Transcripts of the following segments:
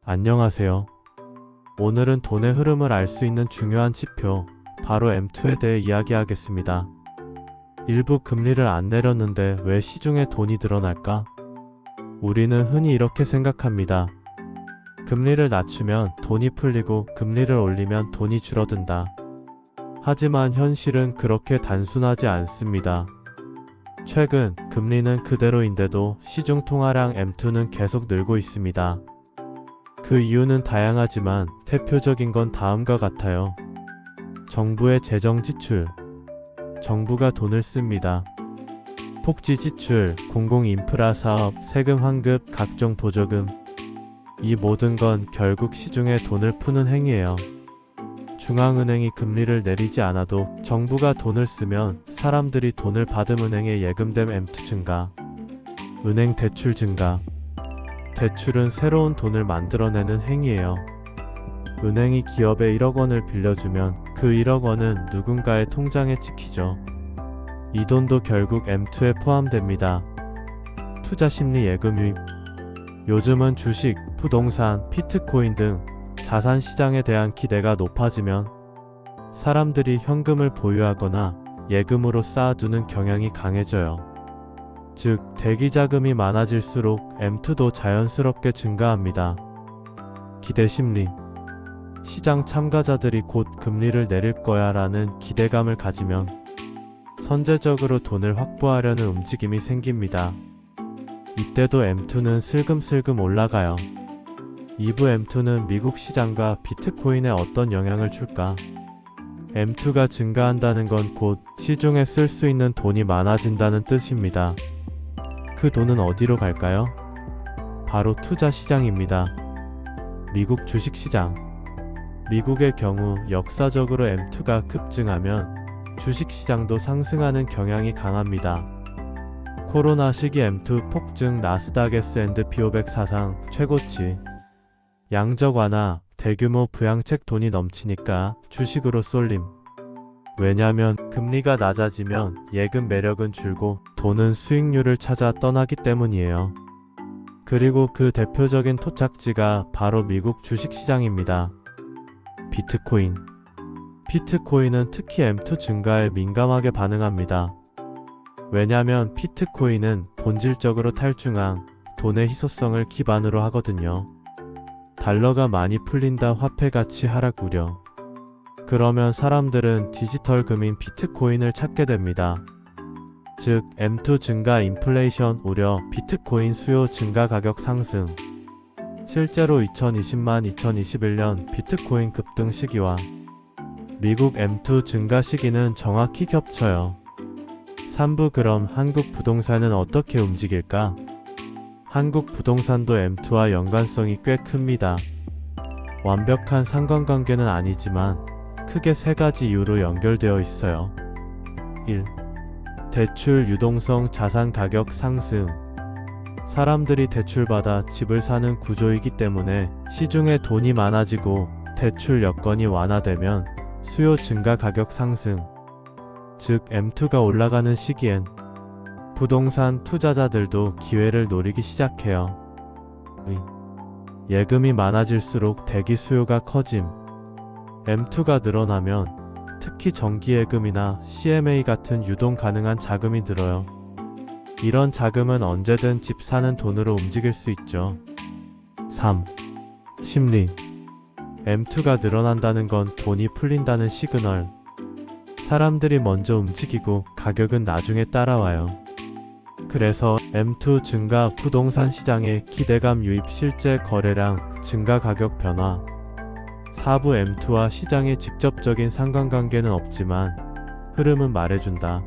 안녕하세요. 오늘은 돈의 흐름을 알 수 있는 중요한 지표, 바로 M2에 대해 이야기하겠습니다. 일부 금리를 안 내렸는데 왜 시중에 돈이 늘어날까? 우리는 흔히 이렇게 생각합니다. 금리를 낮추면 돈이 풀리고 금리를 올리면 돈이 줄어든다. 하지만 현실은 그렇게 단순하지 않습니다. 최근 금리는 그대로인데도 시중 통화량 M2는 계속 늘고 있습니다. 그 이유는 다양하지만 대표적인 건 다음과 같아요. 정부의 재정 지출. 정부가 돈을 씁니다. 복지 지출, 공공 인프라 사업, 세금 환급, 각종 보조금. 이 모든 건 결국 시중에 돈을 푸는 행위예요. 중앙은행이 금리를 내리지 않아도 정부가 돈을 쓰면 사람들이 돈을 받은 은행에 예금된 M2 증가. 은행 대출 증가. 대출은 새로운 돈을 만들어내는 행위예요. 은행이 기업에 1억 원을 빌려주면 그 1억 원은 누군가의 통장에 찍히죠. 이 돈도 결국 M2에 포함됩니다. 투자심리 예금 유입. 요즘은 주식, 부동산, 비트코인 등 자산 시장에 대한 기대가 높아지면 사람들이 현금을 보유하거나 예금으로 쌓아두는 경향이 강해져요. 즉, 대기자금이 많아질수록 M2도 자연스럽게 증가합니다. 기대심리. 시장 참가자들이 곧 금리를 내릴 거야 라는 기대감을 가지면 선제적으로 돈을 확보하려는 움직임이 생깁니다. 이때도 M2는 슬금슬금 올라가요. 2부 M2는 미국 시장과 비트코인에 어떤 영향을 줄까? M2가 증가한다는 건 곧 시중에 쓸 수 있는 돈이 많아진다는 뜻입니다. 그 돈은 어디로 갈까요? 바로 투자 시장입니다. 미국 주식시장. 미국의 경우 역사적으로 M2가 급증하면 주식시장도 상승하는 경향이 강합니다. 코로나 시기 M2 폭증 나스닥 S&P 500 사상 최고치. 양적 완화, 대규모 부양책 돈이 넘치니까 주식으로 쏠림. 왜냐면 금리가 낮아지면 예금 매력은 줄고 돈은 수익률을 찾아 떠나기 때문이에요. 그리고 그 대표적인 토착지가 바로 미국 주식시장입니다. 비트코인. 비트코인은 특히 M2 증가에 민감하게 반응합니다. 왜냐면 비트코인은 본질적으로 탈중앙, 돈의 희소성을 기반으로 하거든요. 달러가 많이 풀린다 화폐 가치 하락 우려. 그러면 사람들은 디지털 금인 비트코인을 찾게 됩니다. 즉, M2 증가 인플레이션 우려, 비트코인 수요 증가 가격 상승. 실제로 2020-2021년 비트코인 급등 시기와 미국 M2 증가 시기는 정확히 겹쳐요. 3부. 그럼 한국 부동산은 어떻게 움직일까? 한국 부동산도 M2와 연관성이 꽤 큽니다. 완벽한 상관관계는 아니지만 크게 세 가지 이유로 연결되어 있어요. 1. 대출 유동성 자산 가격 상승. 사람들이 대출받아 집을 사는 구조이기 때문에 시중에 돈이 많아지고 대출 여건이 완화되면 수요 증가 가격 상승. 즉, M2가 올라가는 시기엔 부동산 투자자들도 기회를 노리기 시작해요. 2. 예금이 많아질수록 대기 수요가 커짐. M2가 늘어나면 특히 정기예금이나 CMA 같은 유동 가능한 자금이 늘어요. 이런 자금은 언제든 집 사는 돈으로 움직일 수 있죠. 3. 심리. M2가 늘어난다는 건 돈이 풀린다는 시그널. 사람들이 먼저 움직이고 가격은 나중에 따라와요. 그래서 M2 증가 부동산 시장에 기대감 유입 실제 거래량 증가 가격 변화. 4부. M2와 시장에 직접적인 상관관계는 없지만 흐름은 말해준다.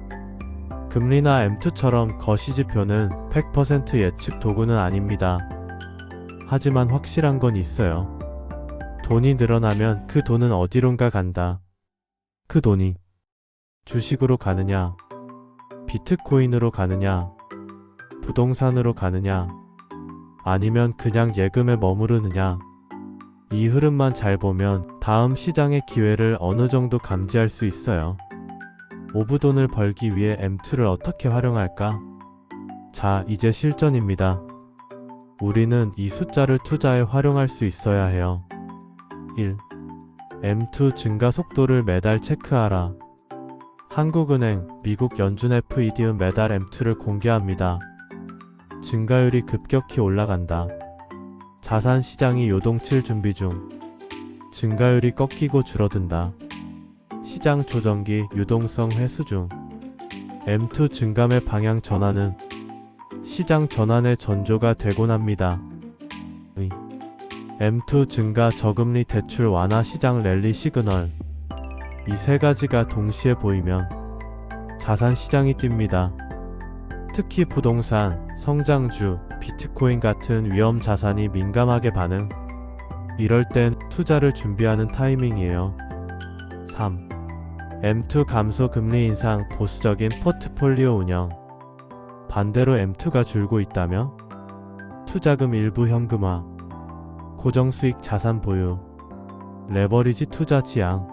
금리나 M2처럼 거시지표는 100% 예측 도구는 아닙니다. 하지만 확실한 건 있어요. 돈이 늘어나면 그 돈은 어디론가 간다. 그 돈이 주식으로 가느냐, 비트코인으로 가느냐, 부동산으로 가느냐, 아니면 그냥 예금에 머무르느냐. 이 흐름만 잘 보면 다음 시장의 기회를 어느 정도 감지할 수 있어요. 오브돈을 벌기 위해 M2를 어떻게 활용할까? 자, 이제 실전입니다. 우리는 이 숫자를 투자에 활용할 수 있어야 해요. 1. M2 증가 속도를 매달 체크하라. 한국은행, 미국 연준 FED은 매달 M2를 공개합니다. 증가율이 급격히 올라간다. 자산 시장이 요동칠 준비 중. 증가율이 꺾이고 줄어든다. 시장 조정기 유동성 회수 중. M2 증감의 방향 전환은 시장 전환의 전조가 되곤 합니다. M2 증가 저금리 대출 완화 시장 랠리 시그널. 이 세 가지가 동시에 보이면 자산 시장이 뜁니다. 특히 부동산, 성장주, 비트코인 같은 위험 자산이 민감하게 반응. 이럴 땐 투자를 준비하는 타이밍이에요. 3. M2 감소 금리 인상 보수적인 포트폴리오 운영. 반대로 M2가 줄고 있다면 투자금 일부 현금화, 고정수익 자산 보유, 레버리지 투자 지향.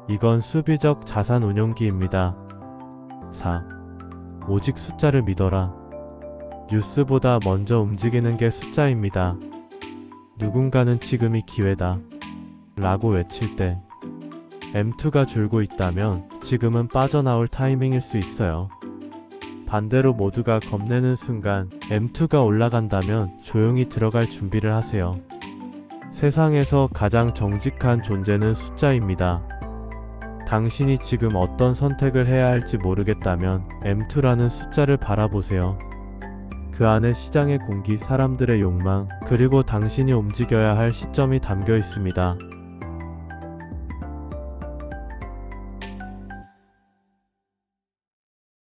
이건 수비적 자산 운용기입니다. 4. 오직 숫자를 믿어라. 뉴스보다 먼저 움직이는 게 숫자입니다. 누군가는 지금이 기회다 라고 외칠 때 M2가 줄고 있다면 지금은 빠져나올 타이밍일 수 있어요. 반대로 모두가 겁내는 순간 M2가 올라간다면 조용히 들어갈 준비를 하세요. 세상에서 가장 정직한 존재는 숫자입니다. 당신이 지금 어떤 선택을 해야 할지 모르겠다면 M2라는 숫자를 바라보세요. 그 안에 시장의 공기, 사람들의 욕망, 그리고 당신이 움직여야 할 시점이 담겨 있습니다.